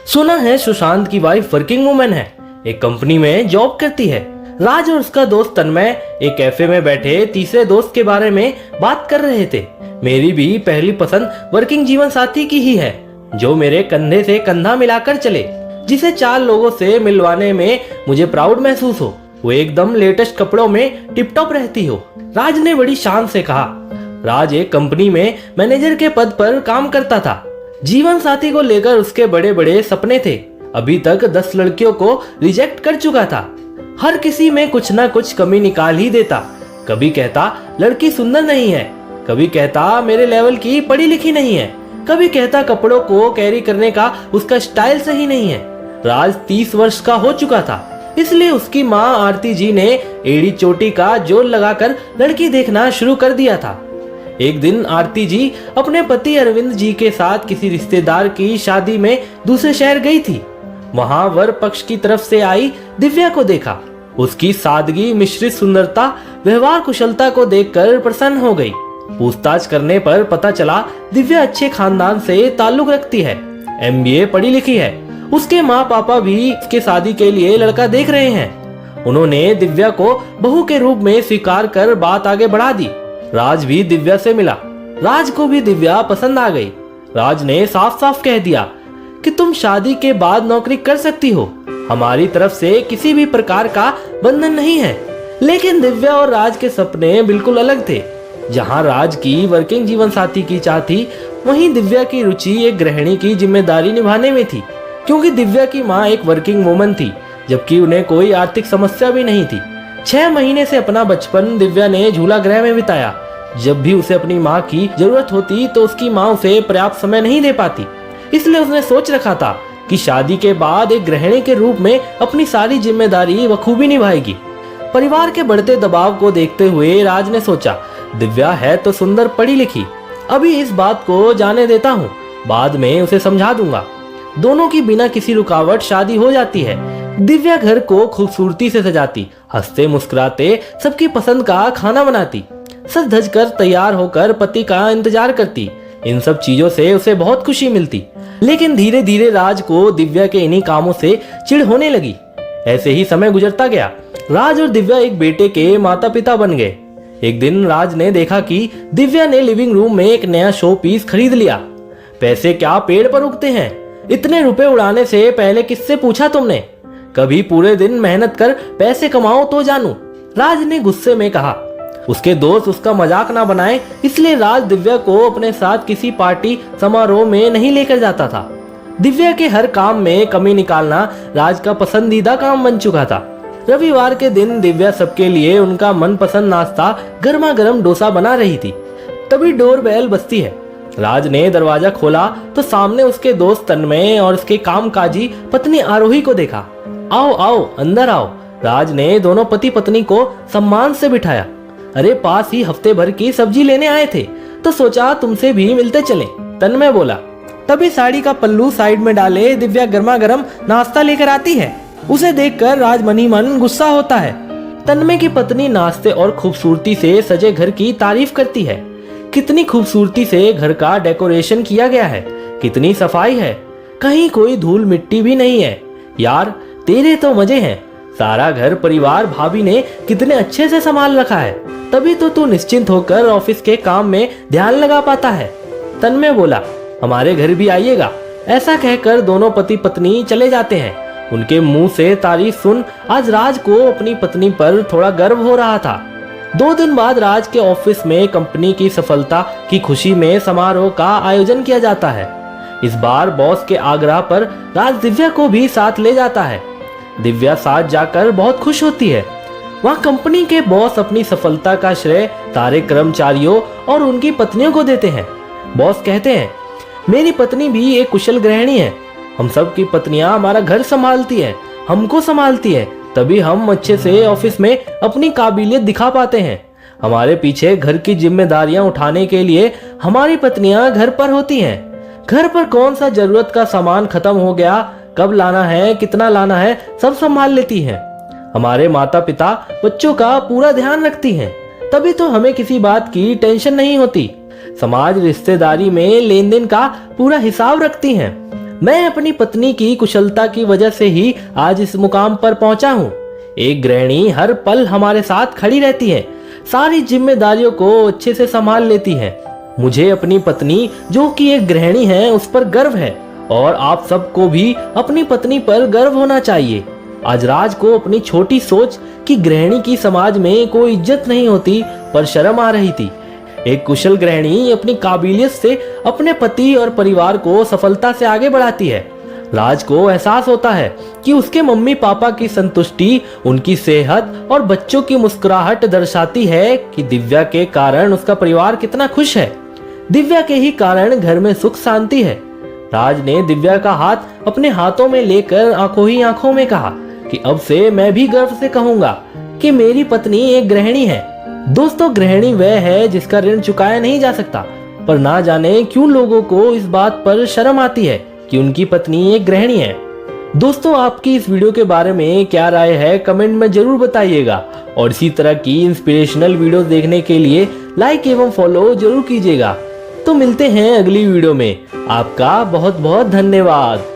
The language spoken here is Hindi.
सुना है सुशांत की वाइफ वर्किंग वुमेन है, एक कंपनी में जॉब करती है। राज और उसका दोस्त तन्मय एक कैफे में बैठे तीसरे दोस्त के बारे में बात कर रहे थे। मेरी भी पहली पसंद वर्किंग जीवन साथी की ही है, जो मेरे कंधे से कंधा मिलाकर चले, जिसे 4 लोगों से मिलवाने में मुझे प्राउड महसूस हो, वो एकदम लेटेस्ट कपड़ों में टिप टॉप रहती हो। राज ने बड़ी शान से कहा। राज एक कंपनी में मैनेजर के पद पर काम करता था। जीवन साथी को लेकर उसके बड़े बड़े सपने थे। अभी तक 10 लड़कियों को रिजेक्ट कर चुका था। हर किसी में कुछ ना कुछ कमी निकाल ही देता। कभी कहता लड़की सुंदर नहीं है, कभी कहता मेरे लेवल की पढ़ी लिखी नहीं है, कभी कहता कपड़ों को कैरी करने का उसका स्टाइल सही नहीं है। राज 30 वर्ष का हो चुका था, इसलिए उसकी माँ आरती जी ने एड़ी चोटी का जोर लगाकर लड़की देखना शुरू कर दिया था। एक दिन आरती जी अपने पति अरविंद जी के साथ किसी रिश्तेदार की शादी में दूसरे शहर गई थी। वहां वर पक्ष की तरफ से आई दिव्या को देखा। उसकी सादगी मिश्रित सुंदरता, व्यवहार कुशलता को देखकर प्रसन्न हो गई। पूछताछ करने पर पता चला दिव्या अच्छे खानदान से ताल्लुक रखती है, MBA पढ़ी लिखी है। उसके माँ पापा भी उसके शादी के लिए लड़का देख रहे हैं। उन्होंने दिव्या को बहू के रूप में स्वीकार कर बात आगे बढ़ा दी। राज भी दिव्या से मिला। राज को भी दिव्या पसंद आ गई। राज ने साफ साफ कह दिया कि तुम शादी के बाद नौकरी कर सकती हो, हमारी तरफ से किसी भी प्रकार का बंधन नहीं है। लेकिन दिव्या और राज के सपने बिल्कुल अलग थे। जहां राज की वर्किंग जीवन साथी की चाह थी, वहीं दिव्या की रुचि एक गृहिणी की जिम्मेदारी निभाने में थी। क्योंकि दिव्या की माँ एक वर्किंग वुमन थी, जबकि उन्हें कोई आर्थिक समस्या भी नहीं थी। 6 महीने से अपना बचपन दिव्या ने झूला गृह में बिताया। जब भी उसे अपनी माँ की जरूरत होती तो उसकी माँ उसे पर्याप्त समय नहीं दे पाती। इसलिए उसने सोच रखा था कि शादी के बाद एक गृहिणी के रूप में अपनी सारी जिम्मेदारी बखूबी निभाएगी। परिवार के बढ़ते दबाव को देखते हुए राज ने सोचा, दिव्या है तो सुंदर पढ़ी लिखी, अभी इस बात को जाने देता हूँ, बाद में उसे समझा दूंगा। दोनों की बिना किसी रुकावट शादी हो जाती है। दिव्या घर को खूबसूरती से सजाती, हंसते मुस्कुराते सबकी पसंद का खाना बनाती, सज धज कर तैयार होकर पति का इंतजार करती। इन सब चीजों से उसे बहुत खुशी मिलती। लेकिन धीरे धीरे राज को दिव्या के इन्हीं कामों से चिढ़ होने लगी। ऐसे ही समय गुजरता गया। राज और दिव्या एक बेटे के माता पिता बन गए। एक दिन राज ने देखा कि दिव्या ने लिविंग रूम में एक नया शो पीस खरीद लिया। पैसे क्या पेड़ पर उगते हैं, इतने रुपए उड़ाने से पहले किससे पूछा तुमने? कभी पूरे दिन मेहनत कर पैसे कमाओ तो जानू, राज ने गुस्से में कहा। उसके दोस्त उसका मजाक ना बनाए, इसलिए राज दिव्या को अपने साथ किसी पार्टी समारोह में नहीं लेकर जाता था। दिव्या के हर काम में कमी निकालना राज का पसंदीदा काम बन चुका था। रविवार के दिन दिव्या सबके लिए उनका मनपसंद नाश्ता गर्मा गर्म डोसा बना रही थी। तभी डोरबेल बजती है। राज ने दरवाजा खोला तो सामने उसके दोस्त तन्मय और उसके कामकाजी पत्नी आरोही को देखा। आओ आओ अंदर आओ। राज ने दोनों पति पत्नी को सम्मान से बिठाया। अरे पास ही हफ्ते भर की सब्जी लेने आए थे तो सोचा तुमसे भी मिलते चलें, तन्मय बोला। तभी साड़ी का पल्लू साइड में डाले दिव्या गर्मा गर्म नाश्ता लेकर आती है। उसे देखकर राज मन ही मन गुस्सा होता है। तन्मय की पत्नी नाश्ते और खूबसूरती से सजे घर की तारीफ करती है। कितनी खूबसूरती से घर का डेकोरेशन किया गया है, कितनी सफाई है, कहीं कोई धूल मिट्टी भी नहीं है। यार तेरे तो मजे हैं, सारा घर परिवार भाभी ने कितने अच्छे से संभाल रखा है, तभी तो तू निश्चिंत होकर ऑफिस के काम में ध्यान लगा पाता है। तन्मय बोला, हमारे घर भी आइएगा। ऐसा कहकर दोनों पति पत्नी चले जाते हैं। उनके मुंह से तारीफ सुन आज राज को अपनी पत्नी पर थोड़ा गर्व हो रहा था। 2 दिन बाद राज के ऑफिस में कंपनी की सफलता की खुशी में समारोह का आयोजन किया जाता है। इस बार बॉस के आग्रह पर राज दिव्या को भी साथ ले जाता है। दिव्या साथ जाकर बहुत खुश होती है। वहाँ कंपनी के बॉस अपनी सफलता का श्रेय सारे कर्मचारियों और उनकी पत्नियों को देते हैं। बॉस कहते हैं, मेरी पत्नी भी एक कुशल गृहिणी है, हम सब की पत्नियां हमारा घर संभालती है, हमको संभालती है, तभी हम अच्छे से ऑफिस में अपनी काबिलियत दिखा पाते हैं। हमारे पीछे घर की जिम्मेदारियां उठाने के लिए हमारी पत्नियां घर पर होती हैं। घर पर कौन सा जरूरत का सामान खत्म हो गया, कब लाना है, कितना लाना है, सब संभाल लेती हैं। हमारे माता पिता बच्चों का पूरा ध्यान रखती हैं, तभी तो हमें किसी बात की टेंशन नहीं होती। समाज रिश्तेदारी में लेन देन का पूरा हिसाब रखती हैं। मैं अपनी पत्नी की कुशलता की वजह से ही आज इस मुकाम पर पहुंचा हूँ। एक गृहिणी हर पल हमारे साथ खड़ी रहती है, सारी जिम्मेदारियों को अच्छे से संभाल लेती है। मुझे अपनी पत्नी जो कि एक गृहिणी है उस पर गर्व है और आप सबको भी अपनी पत्नी पर गर्व होना चाहिए। आज राज को अपनी छोटी सोच कि गृहिणी की समाज में कोई इज्जत नहीं होती पर शर्म आ रही थी। एक कुशल गृहिणी अपनी काबिलियत से अपने पति और परिवार को सफलता से आगे बढ़ाती है। राज को एहसास होता है कि उसके मम्मी पापा की संतुष्टि, उनकी सेहत और बच्चों की मुस्कुराहट दर्शाती है कि दिव्या के कारण उसका परिवार कितना खुश है। दिव्या के ही कारण घर में सुख शांति है। राज ने दिव्या का हाथ अपने हाथों में लेकर आंखों ही आंखों में कहा कि अब से मैं भी गर्व से कहूंगा कि मेरी पत्नी एक गृहिणी है। दोस्तों, गृहिणी वह है जिसका ऋण चुकाया नहीं जा सकता, पर ना जाने क्यों लोगों को इस बात पर शर्म आती है कि उनकी पत्नी एक गृहिणी है। दोस्तों, आपकी इस वीडियो के बारे में क्या राय है कमेंट में जरूर बताइएगा और इसी तरह की इंस्पिरेशनल वीडियोस देखने के लिए लाइक एवं फॉलो जरूर कीजिएगा। तो मिलते हैं अगली वीडियो में। आपका बहुत बहुत धन्यवाद।